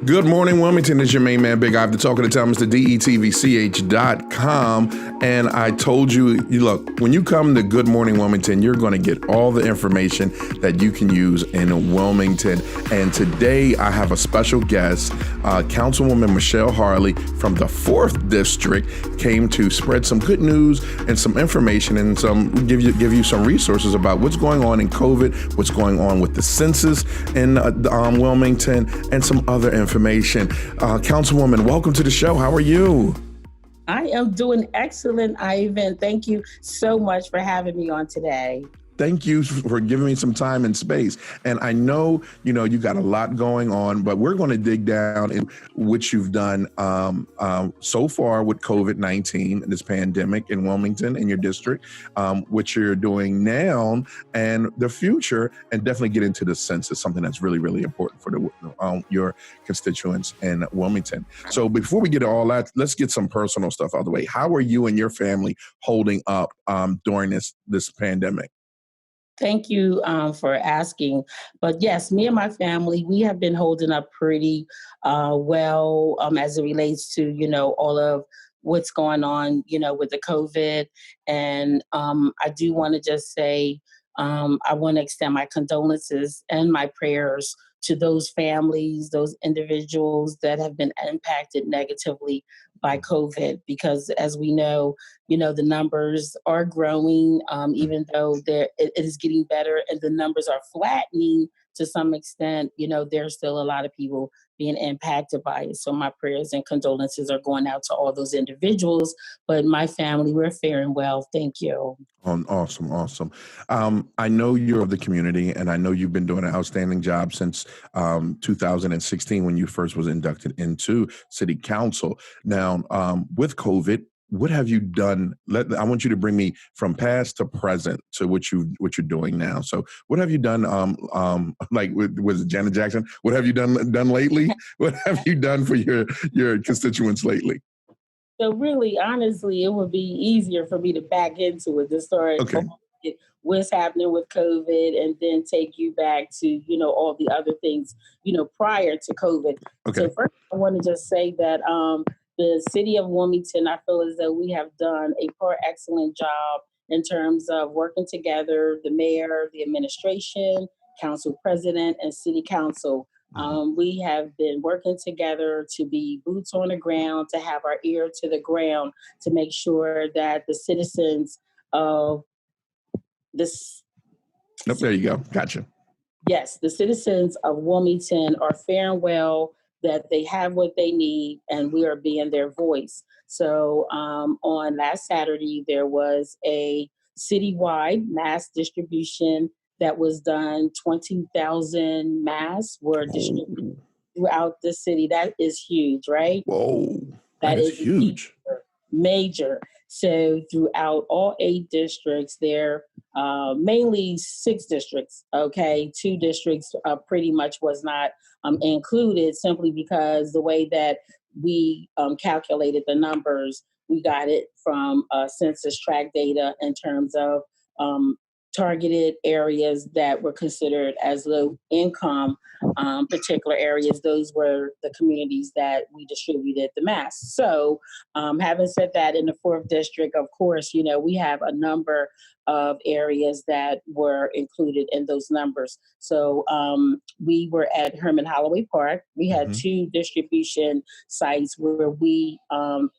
Good morning, Wilmington. It's your main man, Big Ive, the talk of the town, Mr. DETVCH.com. And I told you, look, when you come to Good Morning Wilmington, you're going to get all the information that you can use in Wilmington. And today I have a special guest, Councilwoman Michelle Harlee from the 4th District came to spread some good news and some information and give you some resources about what's going on in COVID, what's going on with the census in Wilmington, and some other information. Councilwoman, welcome to the show. How are you? I am doing excellent, Ivan. Thank you so much for having me on today. Thank you for giving me some time and space. And I know, you got a lot going on, but we're going to dig down in what you've done so far with COVID-19, this pandemic in Wilmington and your district, what you're doing now and the future, and definitely get into the census, something that's really, really important for your constituents in Wilmington. So before we get to all that, let's get some personal stuff out of the way. How are you and your family holding up during this pandemic? Thank you for asking. But yes, me and my family, we have been holding up pretty well as it relates to, all of what's going on, with the COVID. And I do want to just say, I want to extend my condolences and my prayers to those families, those individuals that have been impacted negatively by COVID, because as we know, the numbers are growing, even though it is getting better and the numbers are flattening to some extent, there's still a lot of people being impacted by it. So my prayers and condolences are going out to all those individuals, but my family, we're faring well. Thank you. Awesome. I know you're of the community, and I know you've been doing an outstanding job since 2016 when you first was inducted into City Council. Now, with COVID, what have you done? I want you to bring me from past to present to what you're doing now. So, what have you done? Like was it Janet Jackson? What have you done lately? What have you done for your constituents lately? So really, honestly, it would be easier for me to back into it, to start what's happening with COVID, and then take you back to, all the other things, prior to COVID. Okay. So first, I want to just say that the city of Wilmington, I feel as though we have done a par excellent job in terms of working together, the mayor, the administration, council president, and city council. We have been working together to be boots on the ground, to have our ear to the ground, to make sure that the citizens of this. There you go. Gotcha. Yes, the citizens of Wilmington are faring well, that they have what they need, and we are being their voice. So on last Saturday, there was a citywide mass distribution that was done. 20,000 masks were distributed throughout the city. That is huge, right? Whoa, that is huge. Major. So throughout all 8 districts, there mainly 6 districts, okay? 2 districts pretty much was not included, simply because the way that we calculated the numbers, we got it from census tract data in terms of targeted areas that were considered as low income, particular areas. Those were the communities that we distributed the masks. So having said that, in the 4th district, of course, we have a number of areas that were included in those numbers. So we were at Herman Holloway Park. We had 2 distribution sites where we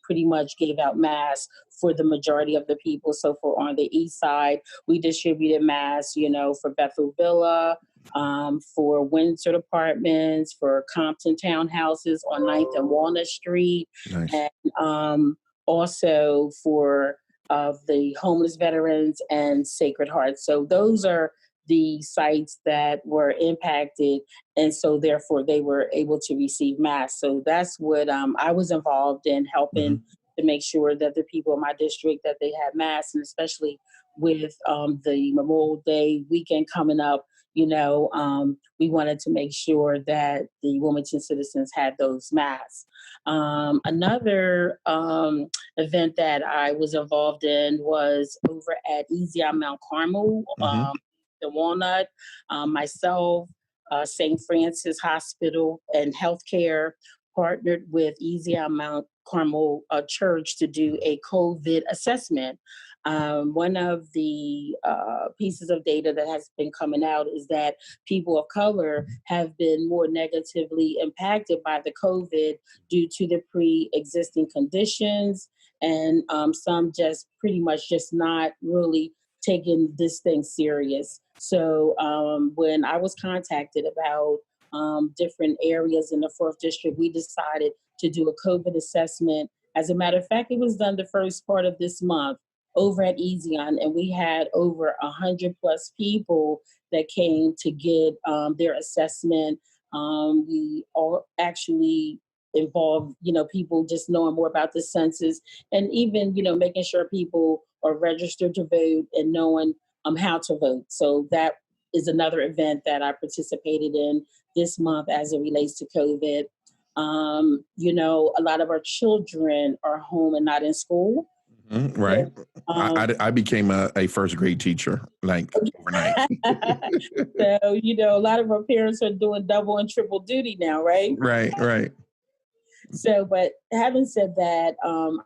pretty much gave out masks for the majority of the people. So for on the east side, we distributed masks, for Bethel Villa, for Windsor Apartments, for Compton Townhouses on 9th and Walnut Street, Nice. And also for the homeless veterans and Sacred Heart. So those are the sites that were impacted, and so therefore they were able to receive masks. So that's what I was involved in helping to make sure that the people in my district, that they had masks, and especially with the Memorial Day weekend coming up, we wanted to make sure that the Wilmington citizens had those masks. Another event that I was involved in was over at Easy on Mount Carmel, the Walnut. Myself, St. Francis Hospital and Healthcare partnered with Easy Mount Carmel Church to do a COVID assessment. One of the pieces of data that has been coming out is that people of color have been more negatively impacted by the COVID due to the pre-existing conditions, and some just pretty much just not really taking this thing serious. So when I was contacted about different areas in the 4th District, we decided to do a COVID assessment. As a matter of fact, it was done the first part of this month over at Ezion, and we had over 100 plus people that came to get their assessment. We all actually involved, people just knowing more about the census, and even, making sure people are registered to vote and knowing how to vote. So that is another event that I participated in this month as it relates to COVID. A lot of our children are home and not in school. Right. So, I became a first grade teacher like overnight. So, a lot of our parents are doing double and triple duty now, right? Right. So, but having said that,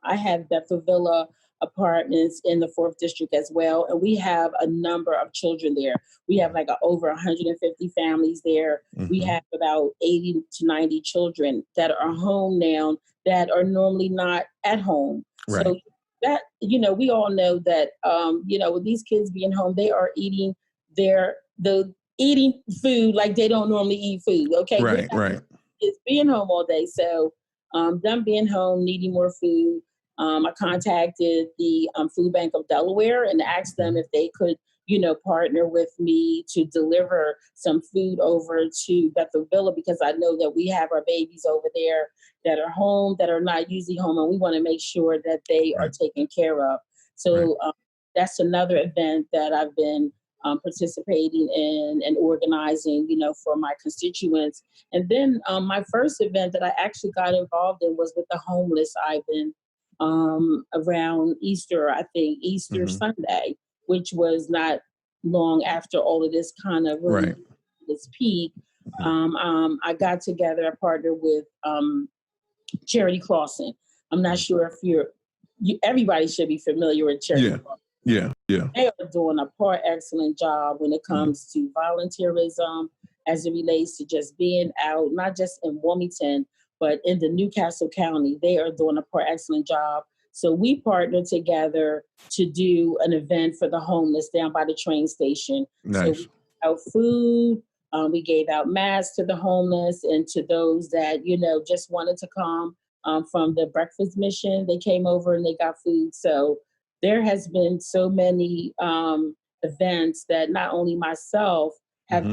I have Bethel Villa apartments in the 4th District as well. And we have a number of children there. We have like over 150 families there. We have about 80 to 90 children that are home now that are normally not at home. Right. So that, we all know that, with these kids being home, they are eating eating food like they don't normally eat food. Okay. Right. It's being home all day. So them being home, needing more food. I contacted the Food Bank of Delaware and asked them if they could, partner with me to deliver some food over to Bethel Villa, because I know that we have our babies over there that are home, that are not usually home, and we want to make sure that they are taken care of. So that's another event that I've been participating in and organizing, for my constituents. And then my first event that I actually got involved in was with the homeless. I've been around Easter, I think Easter Sunday, which was not long after all of this kind of really this peak. I got together, I partnered with Charity Crossing. I'm not sure if everybody should be familiar with Charity Crossing. Yeah. They are doing a excellent job when it comes to volunteerism as it relates to just being out, not just in Wilmington, but in the Newcastle County. They are doing a excellent job. So we partnered together to do an event for the homeless down by the train station. Nice. So we gave out food, we gave out masks to the homeless and to those that, just wanted to come from the breakfast mission. They came over and they got food. So there has been so many events that not only myself have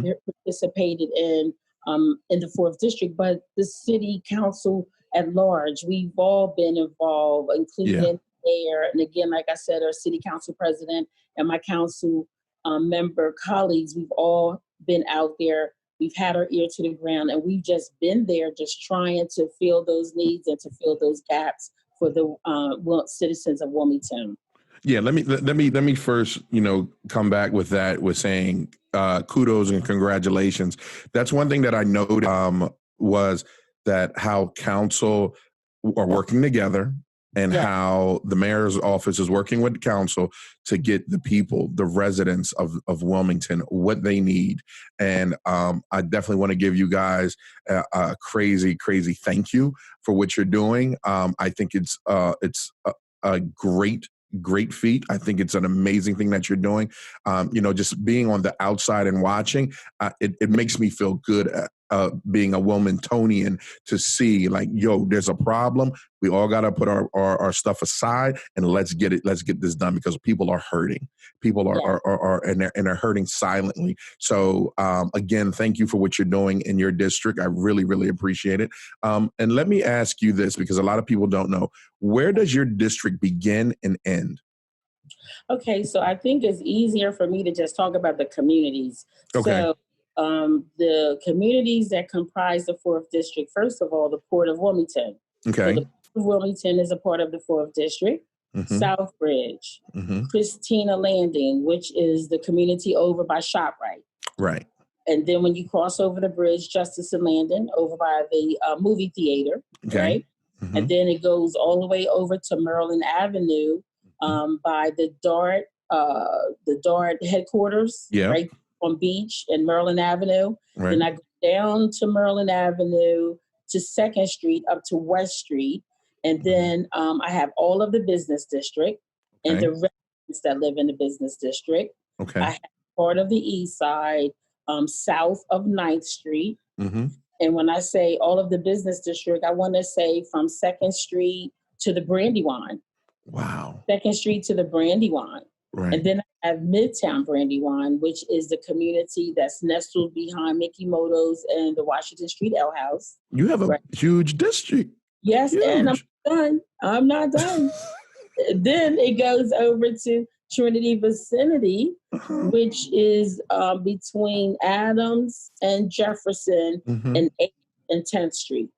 participated in the 4th District, but the city council at large. We've all been involved, including the mayor. And again, like I said, our city council president and my council member colleagues, we've all been out there. We've had our ear to the ground, and we've just been there just trying to fill those needs and to fill those gaps for the citizens of Wilmington. Yeah, let me first, come back with that with saying kudos and congratulations. That's one thing that I noted was that how council are working together and how the mayor's office is working with council to get the people, the residents of Wilmington, what they need. And I definitely want to give you guys a crazy thank you for what you're doing. I think it's a great feat. I think it's an amazing thing that you're doing. Just being on the outside and watching, it makes me feel good being a Wilmingtonian to see like, there's a problem. We all got to put our stuff aside and let's get this done, because people are hurting. People are and they're hurting silently. So again, thank you for what you're doing in your district. I really, really appreciate it. And let me ask you this, because a lot of people don't know, where does your district begin and end? Okay, so I think it's easier for me to just talk about the communities. Okay. So the communities that comprise the 4th District, first of all, the Port of Wilmington. Okay. So the Port of Wilmington is a part of the 4th District. Southbridge, Christina Landing, which is the community over by ShopRite. Right. And then when you cross over the bridge, Justice and Landon, over by the movie theater, Okay. right? Mm-hmm. And then it goes all the way over to Maryland Avenue by the DART headquarters, Yeah. right on Beach and Maryland Avenue. Right. Then I go down to Maryland Avenue to 2nd Street up to West Street. And then I have all of the business district and the residents that live in the business district. Okay. I have part of the east side south of 9th Street. Mm-hmm. And when I say all of the business district, I want to say from 2nd Street to the Brandywine. Wow. 2nd Street to the Brandywine. Right. And then I have Midtown Brandywine, which is the community that's nestled behind Mickey Moto's and the Washington Street Ale House. You have a huge district. Yes, Huge. and I'm not done. Then it goes over to Trinity Vicinity, which is between Adams and Jefferson and 8th and 10th Street.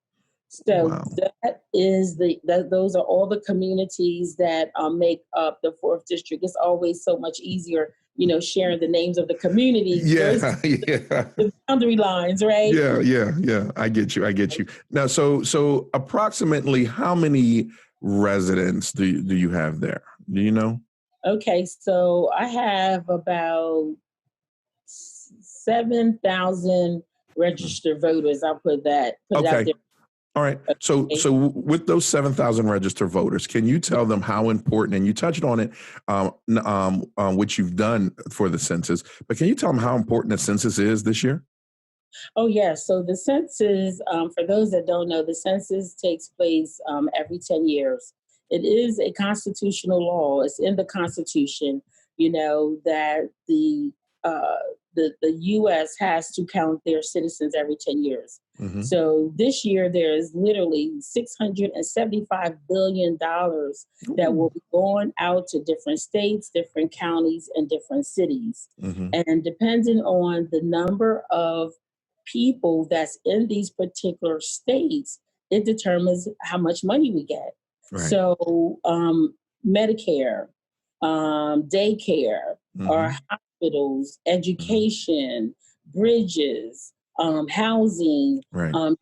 So that is those are all the communities that make up the 4th district. It's always so much easier, sharing the names of the communities. Yeah, the boundary lines, right? Yeah. I get you. Now, so approximately how many residents do you have there? Do you know? Okay, so I have about 7,000 registered voters. I'll put it out there. All right. So with those 7,000 registered voters, can you tell them how important, and you touched on it, which you've done for the census, but can you tell them how important the census is this year? Oh, yes. So the census, for those that don't know, the census takes place every 10 years. It is a constitutional law. It's in the Constitution, that the U.S. has to count their citizens every 10 years. Mm-hmm. So this year, there is literally $675 billion that will be going out to different states, different counties, and different cities. Mm-hmm. And depending on the number of people that's in these particular states, it determines how much money we get. Right. So Medicare, daycare, our hospitals, education, bridges, housing,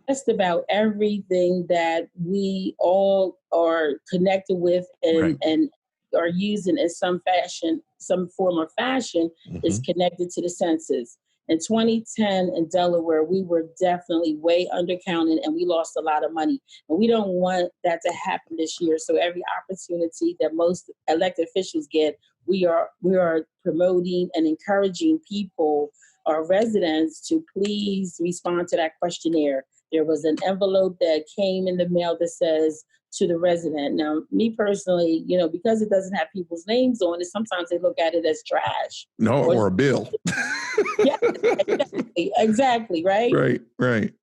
just about everything that we all are connected with and are using in some fashion, some form or fashion, is connected to the census. In 2010 in Delaware, we were definitely way undercounted and we lost a lot of money. And we don't want that to happen this year. So every opportunity that most elected officials get, we are promoting and encouraging people, our residents, to please respond to that questionnaire. There was an envelope that came in the mail that says, to the resident. Now, me personally, because it doesn't have people's names on it, sometimes they look at it as trash. Or a bill. Yeah, exactly, right? Right.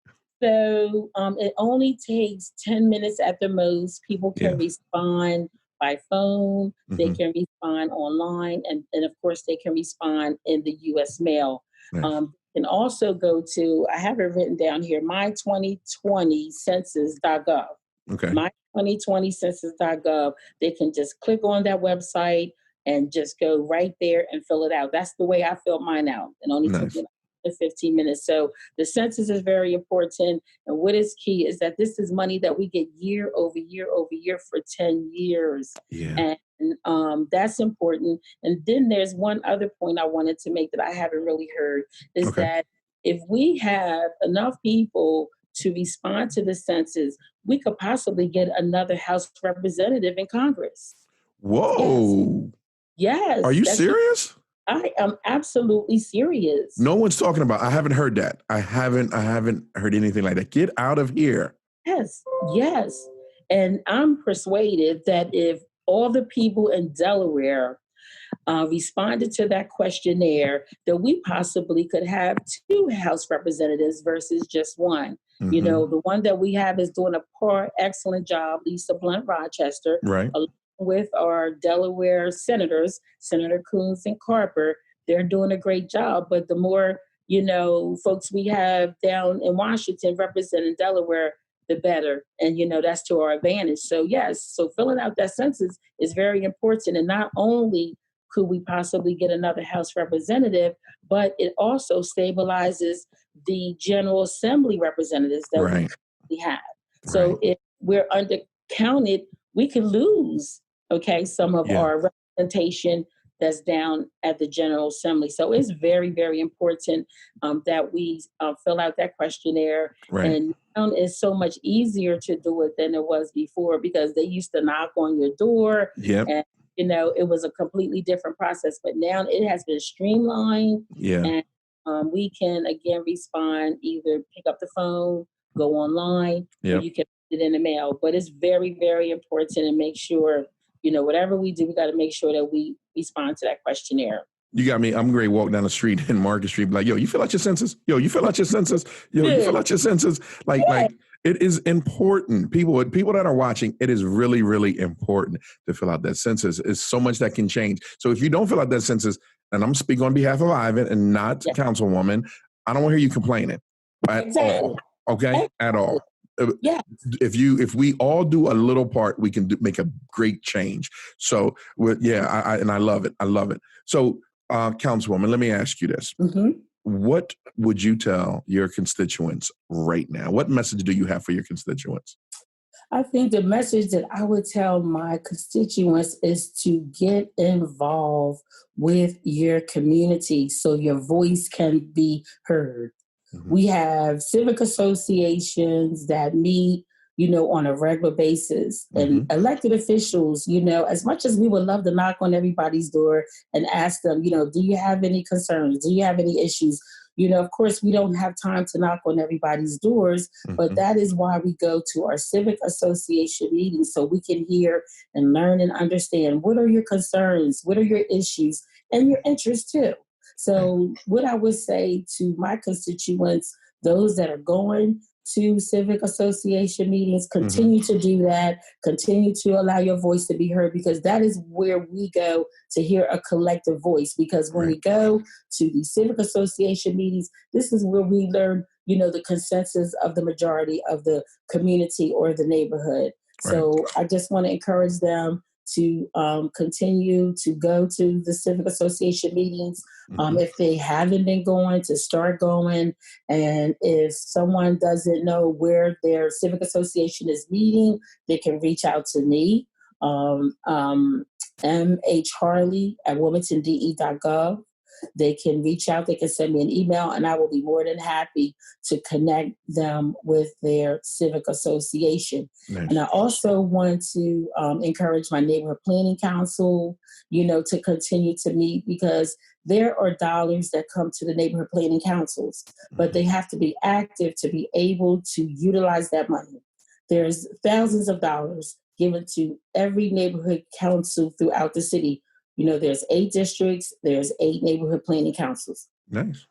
So it only takes 10 minutes at the most. People can respond by phone, they can respond online, and of course, they can respond in the U.S. mail. Nice. Can also go to, I have it written down here, my2020census.gov. Okay. My2020census.gov. They can just click on that website and just go right there and fill it out. That's the way I filled mine out. It only took me 15 minutes. So the census is very important. And what is key is that this is money that we get year over year over year for 10 years. Yeah. And that's important. And then there's one other point I wanted to make that I haven't really heard is that if we have enough people to respond to the census, we could possibly get another House representative in Congress. Whoa. Yes. Are you serious? I am absolutely serious. No one's talking about, I haven't heard that. I haven't heard anything like that. Get out of here. Yes. And I'm persuaded that if all the people in Delaware responded to that questionnaire, that we possibly could have 2 House representatives versus just one. Mm-hmm. The one that we have is doing a excellent job, Lisa Blunt Rochester, along with our Delaware senators, Senator Coons and Carper. They're doing a great job. But the more, folks we have down in Washington representing Delaware, the better. And, that's to our advantage. So, yes, filling out that census is very important. And not only could we possibly get another House representative? But it also stabilizes the General Assembly representatives that Right. we have. Right. So if we're undercounted, we could lose, okay, some of Yeah. our representation that's down at the General Assembly. So it's very, very important that we fill out that questionnaire. Right. And now it's so much easier to do it than it was before, because they used to knock on your door Yep. and, it was a completely different process. But now it has been streamlined, Yeah. and we can, again, respond, either pick up the phone, go online, or Yep. you can put it in the mail. But it's very, very important, and make sure, whatever we do, we got to make sure that we respond to that questionnaire. You got me. I'm going to walk down the street in Market Street, like, yo, you fill out your census? Yo, you fill out your census? Yo, you fill out your census? Like it is important. People that are watching, it is really, really important to fill out that census. It's so much that can change. So if you don't fill out that census, and I'm speaking on behalf of Ivan and not Councilwoman, I don't want to hear you complaining at all. Okay? At all. Yeah. If we all do a little part, we can make a great change. So, I love it. I love it. So, Councilwoman, let me ask you this. Mm-hmm. What would you tell your constituents right now? What message do you have for your constituents? I think the message that I would tell my constituents is to get involved with your community so your voice can be heard. Mm-hmm. We have civic associations that meet, on a regular basis, and elected officials, as much as we would love to knock on everybody's door and ask them, do you have any concerns? Do you have any issues? Of course, we don't have time to knock on everybody's doors, but that is why we go to our civic association meetings, so we can hear and learn and understand what are your concerns, what are your issues, and your interests too. So what I would say to my constituents, those that are going to civic association meetings, continue to do that, continue to allow your voice to be heard, because that is where we go to hear a collective voice. Because when we go to the civic association meetings, this is where we learn, the consensus of the majority of the community or the neighborhood. Right. So I just want to encourage them to continue to go to the civic association meetings. If they haven't been going, to start going. And if someone doesn't know where their civic association is meeting, they can reach out to me, M.H. Harlee at wilmingtonde.gov. They can reach out, they can send me an email, and I will be more than happy to connect them with their civic association. Nice. And I also want to encourage my neighborhood planning council, to continue to meet, because there are dollars that come to the neighborhood planning councils, but they have to be active to be able to utilize that money. There's thousands of dollars given to every neighborhood council throughout the city. There's 8 districts, there's 8 neighborhood planning councils. Nice.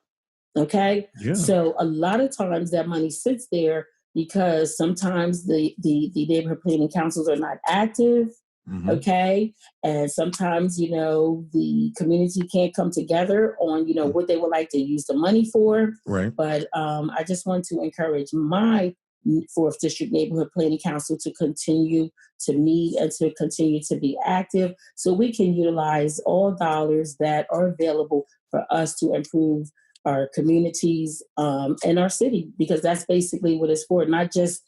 Okay? Yeah. So a lot of times that money sits there because sometimes the neighborhood planning councils are not active. Okay? And sometimes, the community can't come together on, what they would like to use the money for. Right. But I just want to encourage my 4th District Neighborhood Planning Council to continue to meet and to continue to be active, so we can utilize all dollars that are available for us to improve our communities and our city, because that's basically what it's for. Not just,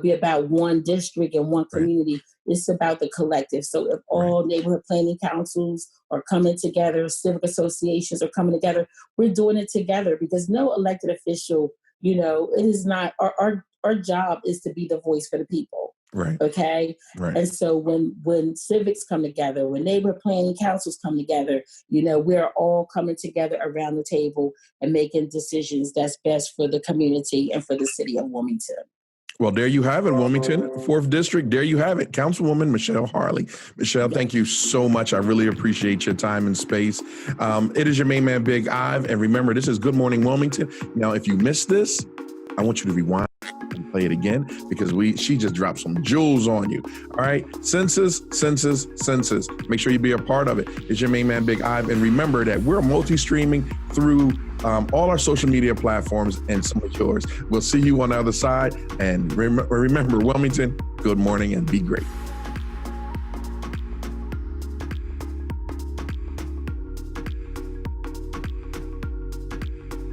be about one district and one community. Right. It's about the collective. So if all neighborhood planning councils are coming together, civic associations are coming together, we're doing it together, because no elected official, it is not our job is to be the voice for the people. Right. Okay. Right. And so when civics come together, when neighborhood planning councils come together, we're all coming together around the table and making decisions that's best for the community and for the city of Wilmington. Well, there you have it, Wilmington, 4th District. There you have it. Councilwoman Michelle Harlee. Michelle, thank you so much. I really appreciate your time and space. It is your main man, Big Ive. And remember, this is Good Morning Wilmington. Now, if you missed this, I want you to rewind and play it again, because she just dropped some jewels on you. All right. Census. Make sure you be a part of it. It's your main man, Big Ive. And remember that we're multi-streaming through all our social media platforms and some of yours. We'll see you on the other side. And remember, Wilmington, good morning and be great.